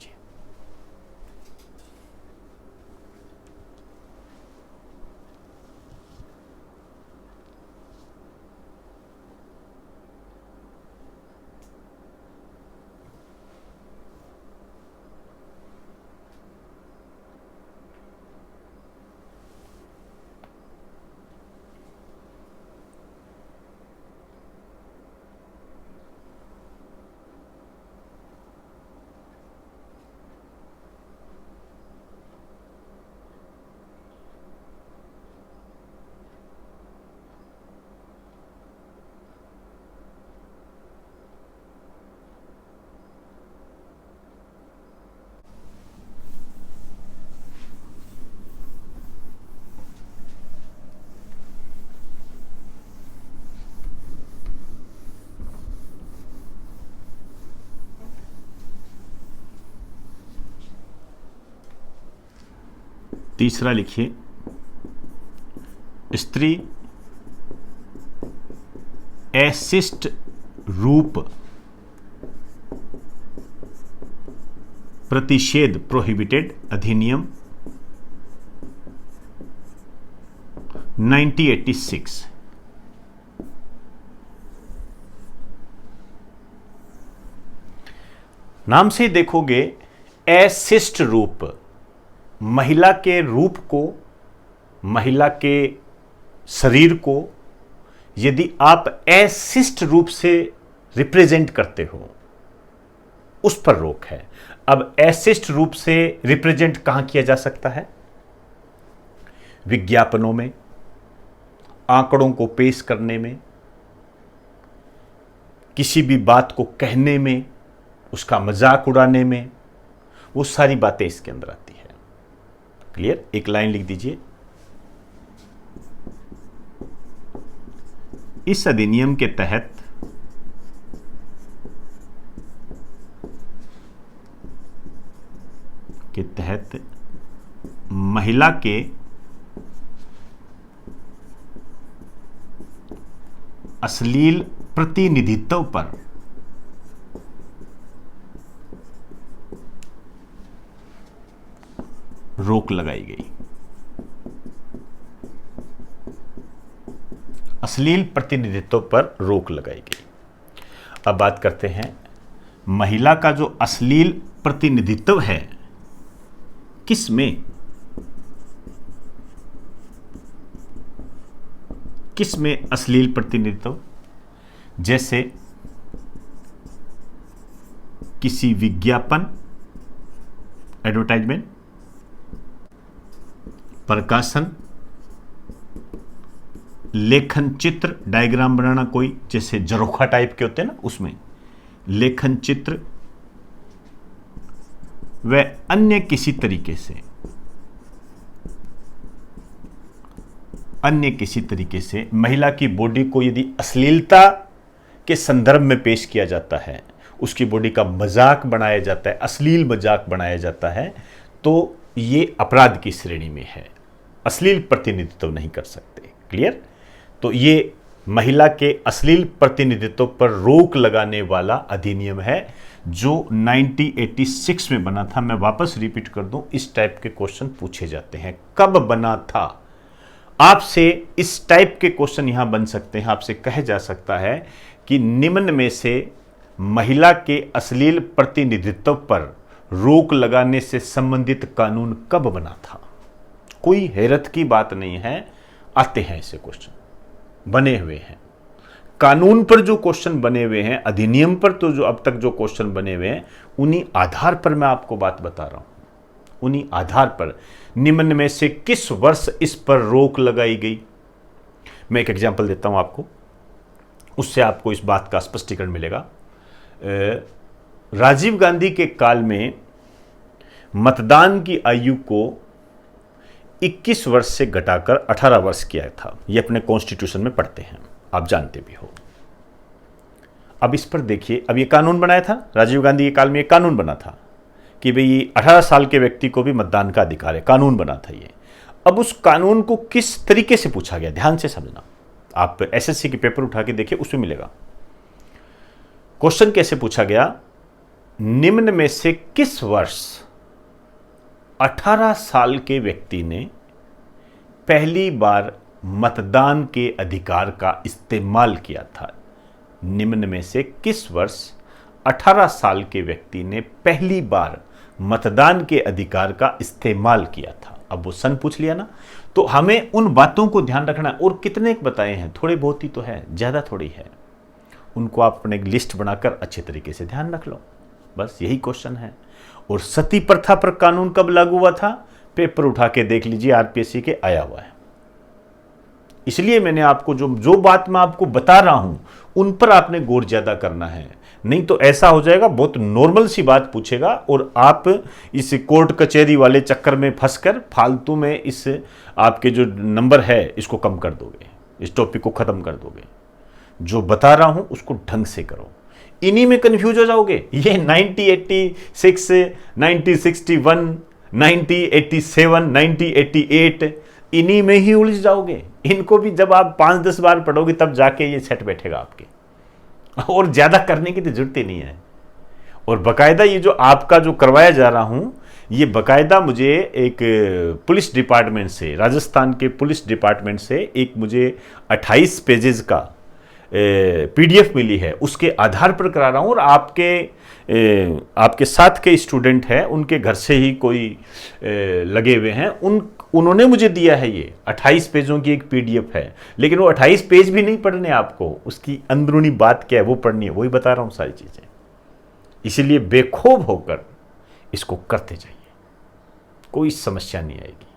तीसरा लिखिए, स्त्री एसिस्ट रूप प्रतिषेध प्रोहिबिटेड अधिनियम 1986। नाम से देखोगे, एसिस्ट रूप, महिला के रूप को, महिला के शरीर को यदि आप एसिस्ट रूप से रिप्रेजेंट करते हो, उस पर रोक है। अब एसिस्ट रूप से रिप्रेजेंट कहां किया जा सकता है? विज्ञापनों में, आंकड़ों को पेश करने में, किसी भी बात को कहने में, उसका मजाक उड़ाने में, वो सारी बातें इसके अंदर आती है। क्लियर? एक लाइन लिख दीजिए, इस अधिनियम के तहत महिला के अश्लील प्रतिनिधित्व पर रोक लगाई गई। अश्लील प्रतिनिधित्व पर रोक लगाई गई। अब बात करते हैं, महिला का जो अश्लील प्रतिनिधित्व है, किस में अश्लील प्रतिनिधित्व? जैसे किसी विज्ञापन, एडवर्टाइजमेंट, प्रकाशन, लेखन चित्र, डायग्राम बनाना, कोई जैसे जरोखा टाइप के होते हैं ना, उसमें लेखन चित्र, व अन्य किसी तरीके से महिला की बॉडी को यदि अश्लीलता के संदर्भ में पेश किया जाता है, उसकी बॉडी का मजाक बनाया जाता है, अश्लील मजाक बनाया जाता है, तो ये अपराध की श्रेणी में है, अश्लील प्रतिनिधित्व नहीं कर सकते। क्लियर? तो ये महिला के अश्लील प्रतिनिधित्व पर रोक लगाने वाला अधिनियम है जो 1986 में बना था। मैं वापस रिपीट कर दूं, इस टाइप के क्वेश्चन पूछे जाते हैं। कब बना था? आपसे इस टाइप के क्वेश्चन यहां बन सकते हैं। आपसे कहा जा सकता है कि निम्न में से महिला के अश्लील प्रतिनिधित्व पर रोक लगाने से संबंधित कानून कब बना था? कोई हैरत की बात नहीं है, आते हैं ऐसे क्वेश्चन बने हुए हैं। कानून पर जो क्वेश्चन बने हुए हैं, अधिनियम पर तो जो अब तक जो क्वेश्चन बने हुए हैं, उन्हीं आधार पर मैं आपको बात बता रहा हूं। उन्हीं आधार पर निम्न में से किस वर्ष इस पर रोक लगाई गई? मैं एक एग्जांपल देता हूं आपको, उससे आपको इस बात का स्पष्टीकरण मिलेगा। राजीव गांधी के काल में मतदान की आयु को 21 वर्ष से घटाकर 18 वर्ष किया था। यह अपने कॉन्स्टिट्यूशन में पढ़ते हैं, आप जानते भी हो। अब इस पर देखिए, अब यह कानून बनाया था राजीव गांधी के काल में, यह कानून बना था कि भाई 18 साल के व्यक्ति को भी मतदान का अधिकार है, कानून बना था ये। अब उस कानून को किस तरीके से पूछा गया, ध्यान से समझना। आप एसएससी के पेपर उठा के देखिए, उसमें मिलेगा। क्वेश्चन कैसे पूछा गया? निम्न में से किस वर्ष 18 साल के व्यक्ति ने पहली बार मतदान के अधिकार का इस्तेमाल किया था? निम्न में से किस वर्ष 18 साल के व्यक्ति ने पहली बार मतदान के अधिकार का इस्तेमाल किया था? अब वो सन पूछ लिया ना, तो हमें उन बातों को ध्यान रखना है। और कितने बताए हैं, थोड़े बहुत ही तो है, ज़्यादा थोड़ी है। उनको आप अपने लिस्ट बनाकर अच्छे तरीके से ध्यान रख लो, बस यही क्वेश्चन है। और सती प्रथा पर कानून कब लागू हुआ था? पेपर उठा के देख लीजिए, आरपीएससी के आया हुआ है। इसलिए मैंने आपको जो बात मैं आपको बता रहा हूं, उन पर आपने गौर ज्यादा करना है। नहीं तो ऐसा हो जाएगा, बहुत नॉर्मल सी बात पूछेगा और आप इस कोर्ट कचहरी वाले चक्कर में फंसकर फालतू में इस आपके जो नंबर है इसको कम कर दोगे, इस टॉपिक को खत्म कर दोगे। जो बता रहा हूं उसको ढंग से करो, इन्हीं में कंफ्यूज हो जाओगे। ये 1986, 1961, 1987, 1988, इन्हीं में ही उलझ जाओगे। इनको भी जब आप 5-10 बार पढ़ोगे तब जाके ये सेट बैठेगा आपके, और ज्यादा करने की तो जरूरत ही नहीं है। और बकायदा ये जो आपका जो करवाया जा रहा हूं, ये बकायदा मुझे एक पुलिस डिपार्टमेंट से, राजस्थान के पुलिस डिपार्टमेंट से एक मुझे 28 पेजेस का पीडीएफ मिली है, उसके आधार पर करा रहा हूं। और आपके साथ के स्टूडेंट हैं, उनके घर से ही कोई लगे हुए हैं, उन्होंने मुझे दिया है। ये 28 पेजों की एक पीडीएफ है, लेकिन वो 28 पेज भी नहीं पढ़ने आपको, उसकी अंदरूनी बात क्या है वो पढ़नी है, वही बता रहा हूं सारी चीजें। इसीलिए बेखौफ होकर इसको करते जाइए, कोई समस्या नहीं आएगी।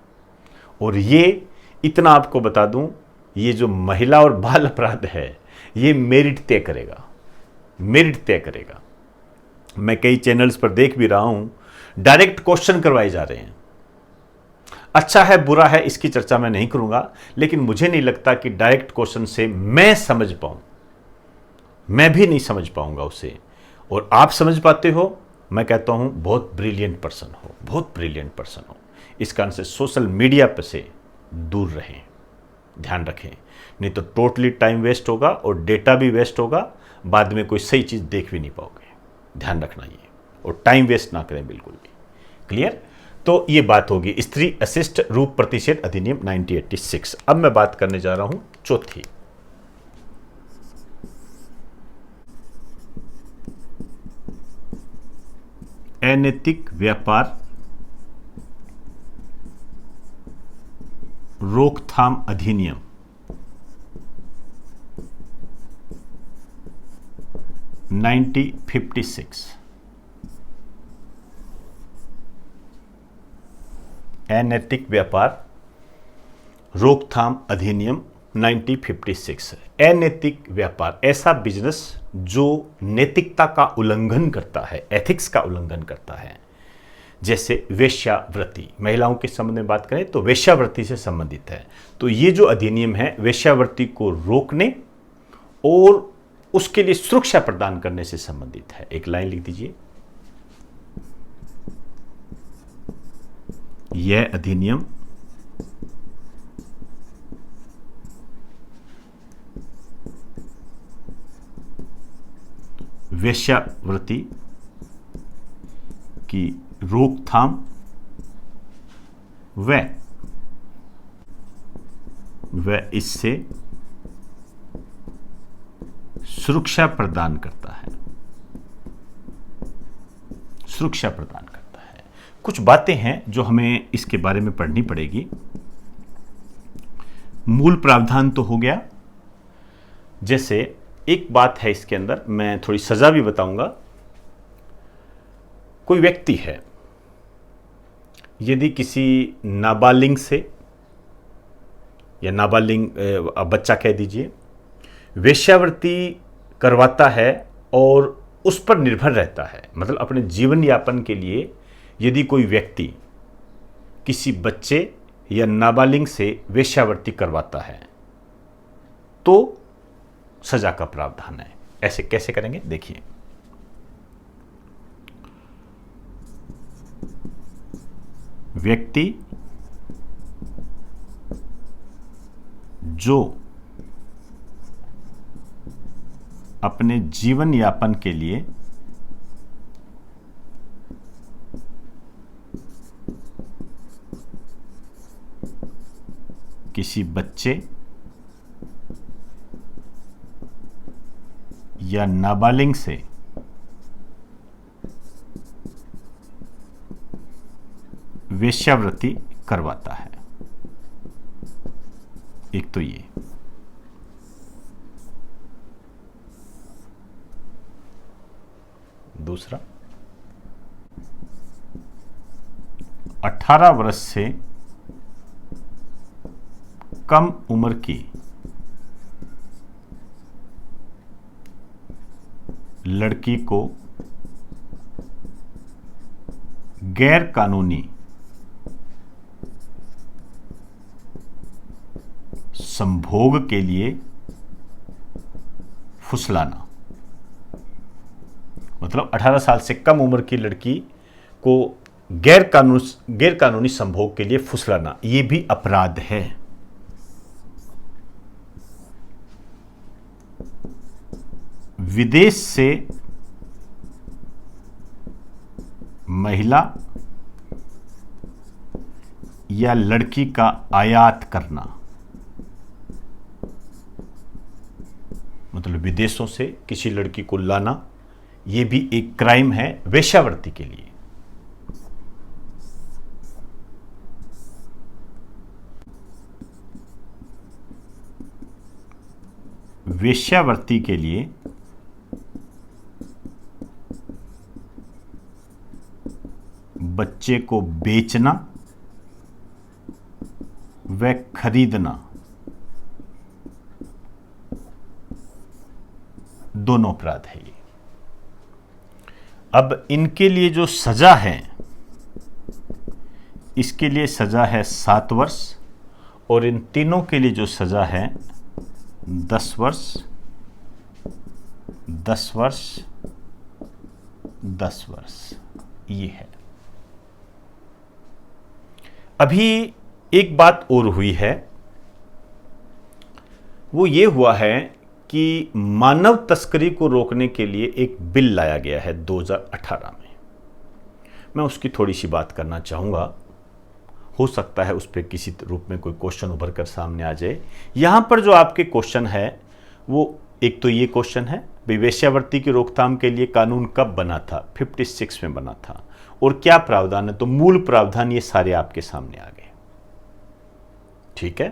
और ये इतना आपको बता दूं, ये जो महिला और बाल अपराध है, ये मेरिट तय करेगा, मेरिट तय करेगा। मैं कई चैनल्स पर देख भी रहा हूं, डायरेक्ट क्वेश्चन करवाए जा रहे हैं। अच्छा है बुरा है इसकी चर्चा मैं नहीं करूंगा, लेकिन मुझे नहीं लगता कि डायरेक्ट क्वेश्चन से मैं समझ पाऊं, मैं भी नहीं समझ पाऊंगा उसे। और आप समझ पाते हो, मैं कहता हूं बहुत ब्रिलियंट पर्सन हो, बहुत ब्रिलियंट पर्सन हो। इस कारण से सोशल मीडिया पर से दूर रहें, ध्यान रखें, नहीं तो टोटली टाइम वेस्ट होगा और डेटा भी वेस्ट होगा, बाद में कोई सही चीज़ देख भी नहीं पाओगे। ध्यान रखना ये, और टाइम वेस्ट ना करें बिल्कुल भी। क्लियर? तो ये बात होगी स्त्री अशिष्ट रूप प्रतिषेध अधिनियम 1986। अब मैं बात करने जा रहा हूं चौथी, अनैतिक व्यापार रोकथाम अधिनियम 1956, अनैतिक व्यापार रोकथाम अधिनियम 1956। अनैतिक व्यापार ऐसा बिजनेस जो नैतिकता का उल्लंघन करता है, एथिक्स का उल्लंघन करता है, जैसे वेश्यावृत्ति। महिलाओं के संबंध में बात करें तो वेश्यावृत्ति से संबंधित है। तो ये जो अधिनियम है वेश्यावृत्ति को रोकने और उसके लिए सुरक्षा प्रदान करने से संबंधित है। एक लाइन लिख दीजिए, यह अधिनियम वेश्यावृत्ति की रोकथाम व इससे सुरक्षा प्रदान करता है, सुरक्षा प्रदान करता है। कुछ बातें हैं जो हमें इसके बारे में पढ़नी पड़ेगी। मूल प्रावधान तो हो गया, जैसे एक बात है इसके अंदर, मैं थोड़ी सजा भी बताऊंगा। कोई व्यक्ति है, यदि किसी नाबालिग से या नाबालिग बच्चा कह दीजिए वेश्यावृत्ति करवाता है और उस पर निर्भर रहता है, मतलब अपने जीवन यापन के लिए यदि कोई व्यक्ति किसी बच्चे या नाबालिग से वेश्यावृत्ति करवाता है तो सजा का प्रावधान है। ऐसे कैसे करेंगे देखिए, व्यक्ति जो अपने जीवन यापन के लिए किसी बच्चे या नाबालिग से वेश्यावृत्ति करवाता है। एक तो ये, दूसरा 18 वर्ष से कम उम्र की लड़की को गैर कानूनी संभोग के लिए फुसलाना, मतलब 18 साल से कम उम्र की लड़की को गैर कानूनी संभोग के लिए फुसलाना, यह भी अपराध है। विदेश से महिला या लड़की का आयात करना, मतलब विदेशों से किसी लड़की को लाना, यह भी एक क्राइम है वेश्यावृत्ति के लिए। वेश्यावृत्ति के लिए बच्चे को बेचना व खरीदना दोनों अपराध है ये। अब इनके लिए जो सजा है, इसके लिए सजा है 7 वर्ष और इन तीनों के लिए जो सजा है 10 वर्ष, 10 वर्ष, 10 वर्ष ये है। अभी एक बात और हुई है, वो ये हुआ है कि मानव तस्करी को रोकने के लिए एक बिल लाया गया है 2018 में। मैं उसकी थोड़ी सी बात करना चाहूँगा, हो सकता है उस पर किसी रूप में कोई क्वेश्चन उभर कर सामने आ जाए। यहाँ पर जो आपके क्वेश्चन है वो एक तो ये क्वेश्चन है, वेश्यावृत्ति की रोकथाम के लिए कानून कब बना था? 56 में बना था, और क्या प्रावधान है? तो मूल प्रावधान ये सारे आपके सामने आ गए। ठीक है,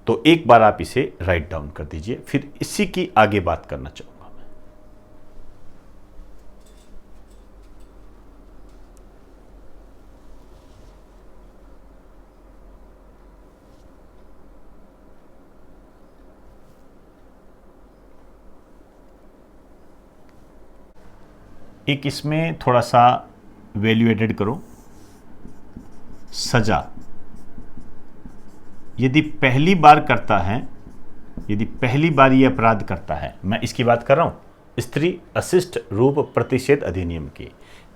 तो एक बार आप इसे राइट डाउन कर दीजिए, फिर इसी की आगे बात करना चाहूंगा मैं। एक इसमें थोड़ा सा वैल्यू एडेड करो, सजा। यदि पहली बार करता है, यदि पहली बार ये अपराध करता है, मैं इसकी बात कर रहा हूं, स्त्री अशिष्ट रूप प्रतिषेध अधिनियम की,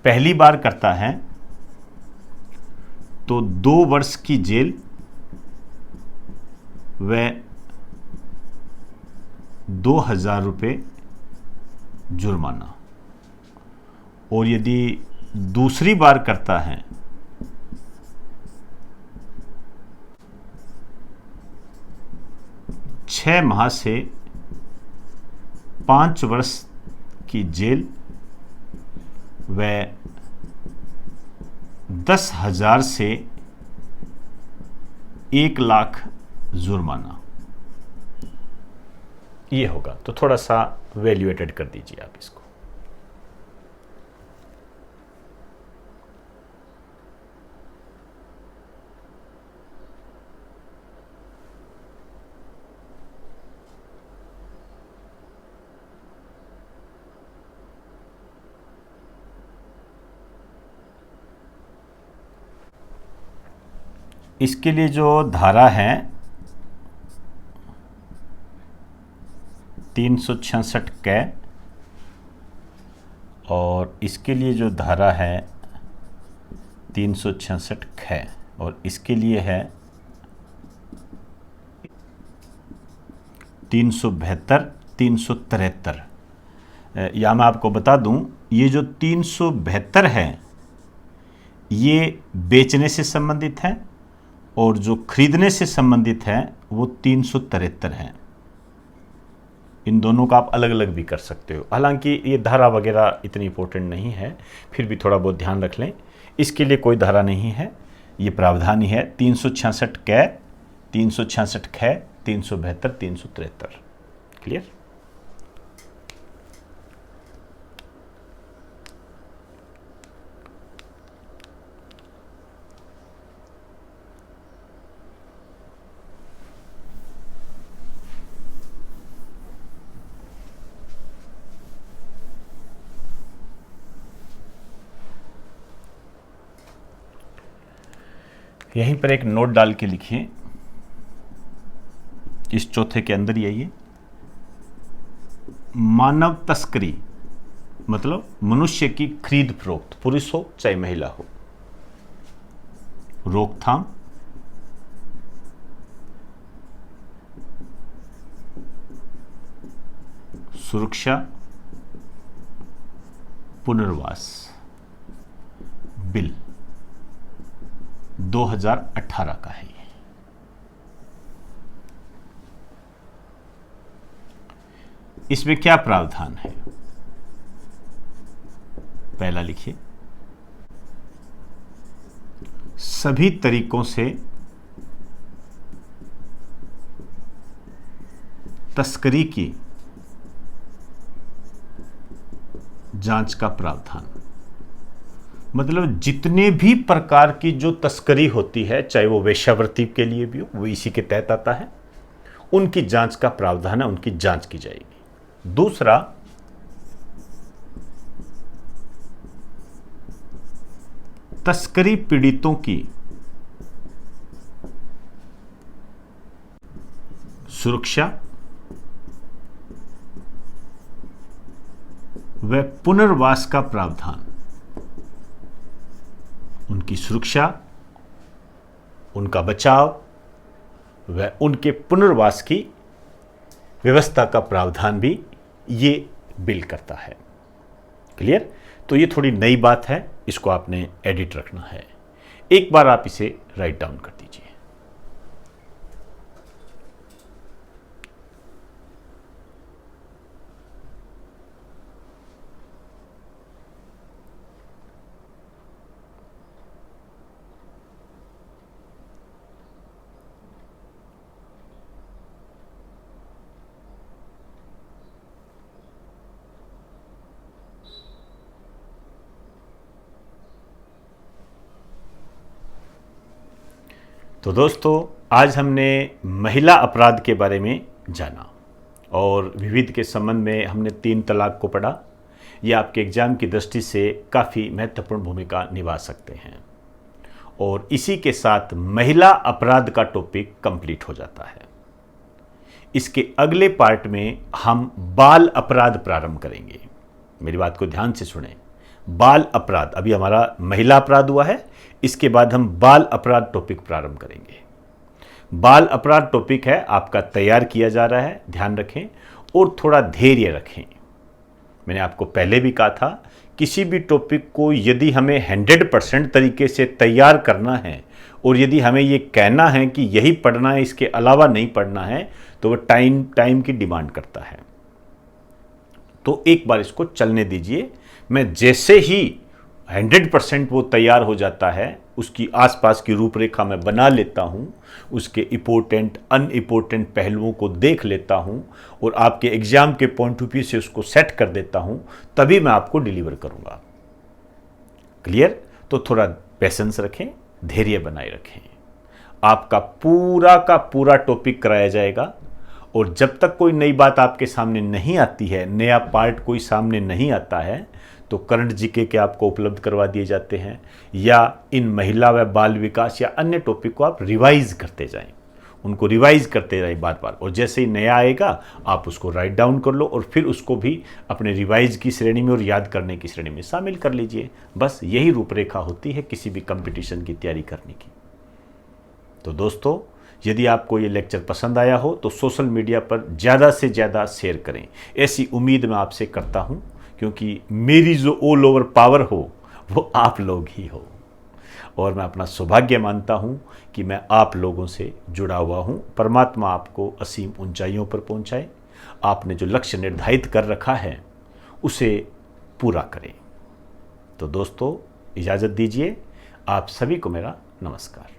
पहली बार करता है तो 2 वर्ष की जेल व 2000 रुपये जुर्माना। और यदि दूसरी बार करता है छह माह से 5 वर्ष की जेल व 10,000 से 1 लाख जुर्माना, ये होगा। तो थोड़ा सा वैल्यूएटेड कर दीजिए आप इसको। इसके लिए जो धारा है 366 कै, और इसके लिए जो धारा है 366 ख, और इसके लिए है 372, 373। या मैं आपको बता दूं, ये जो 372 है ये बेचने से संबंधित है, और जो खरीदने से संबंधित है वो 373 है। इन दोनों का आप अलग अलग भी कर सकते हो। हालांकि ये धारा वगैरह इतनी इंपॉर्टेंट नहीं है, फिर भी थोड़ा बहुत ध्यान रख लें। इसके लिए कोई धारा नहीं है, ये प्रावधान ही है 366 कै, 366 ख, 372, 373। क्लियर? यहीं पर एक नोट डाल के लिखिए, इस चौथे के अंदर यही है, मानव तस्करी मतलब मनुष्य की खरीद फरोख्त, पुरुष हो चाहे महिला हो, रोकथाम, सुरक्षा, पुनर्वास बिल 2018 का है। इसमें क्या प्रावधान है? पहला लिखिए, सभी तरीकों से तस्करी की जांच का प्रावधान। मतलब जितने भी प्रकार की जो तस्करी होती है, चाहे वो वेश्यावृत्ति के लिए भी हो, वो इसी के तहत आता है। उनकी जांच का प्रावधान है, उनकी जांच की जाएगी। दूसरा, तस्करी पीड़ितों की सुरक्षा व पुनर्वास का प्रावधान। उनकी सुरक्षा, उनका बचाव व उनके पुनर्वास की व्यवस्था का प्रावधान भी ये बिल करता है। क्लियर? तो ये थोड़ी नई बात है, इसको आपने एडिट रखना है। एक बार आप इसे राइट डाउन कर दीजिए। तो दोस्तों, आज हमने महिला अपराध के बारे में जाना, और विविध के संबंध में हमने 3 तलाक को पढ़ा। ये आपके एग्ज़ाम की दृष्टि से काफ़ी महत्वपूर्ण भूमिका निभा सकते हैं। और इसी के साथ महिला अपराध का टॉपिक कंप्लीट हो जाता है। इसके अगले पार्ट में हम बाल अपराध प्रारंभ करेंगे। मेरी बात को ध्यान से सुनें। बाल अपराध, अभी हमारा महिला अपराध हुआ है, इसके बाद हम बाल अपराध टॉपिक प्रारंभ करेंगे। बाल अपराध टॉपिक है आपका तैयार किया जा रहा है, ध्यान रखें और थोड़ा धैर्य रखें। मैंने आपको पहले भी कहा था, किसी भी टॉपिक को यदि हमें 100% तरीके से तैयार करना है और यदि हमें ये कहना है कि यही पढ़ना है, इसके अलावा नहीं पढ़ना है, तो वो टाइम की डिमांड करता है। तो एक बार इसको चलने दीजिए। मैं जैसे ही 100% वो तैयार हो जाता है, उसकी आसपास की रूपरेखा मैं बना लेता हूँ, उसके इम्पोर्टेंट अनइम्पोर्टेंट पहलुओं को देख लेता हूँ और आपके एग्जाम के पॉइंट ऑफ व्यू से उसको सेट कर देता हूँ, तभी मैं आपको डिलीवर करूँगा। क्लियर? तो थोड़ा पेशेंस रखें, धैर्य बनाए रखें। आपका पूरा का पूरा टॉपिक कराया जाएगा और जब तक कोई नई बात आपके सामने नहीं आती है, नया पार्ट कोई सामने नहीं आता है, तो करंट जीके के आपको उपलब्ध करवा दिए जाते हैं, या इन महिला व बाल विकास या अन्य टॉपिक को आप रिवाइज करते जाएं, उनको रिवाइज करते रहें बार बार। और जैसे ही नया आएगा आप उसको राइट डाउन कर लो और फिर उसको भी अपने रिवाइज की श्रेणी में और याद करने की श्रेणी में शामिल कर लीजिए। बस यही रूपरेखा होती है किसी भी कंपटीशन की तैयारी करने की। तो दोस्तों, यदि आपको ये लेक्चर पसंद आया हो तो सोशल मीडिया पर ज़्यादा से ज़्यादा शेयर करें, ऐसी उम्मीद मैं आपसे करता हूँ, क्योंकि मेरी जो ऑल ओवर पावर हो वो आप लोग ही हो। और मैं अपना सौभाग्य मानता हूँ कि मैं आप लोगों से जुड़ा हुआ हूँ। परमात्मा आपको असीम ऊंचाइयों पर पहुँचाए। आपने जो लक्ष्य निर्धारित कर रखा है उसे पूरा करें। तो दोस्तों, इजाज़त दीजिए। आप सभी को मेरा नमस्कार।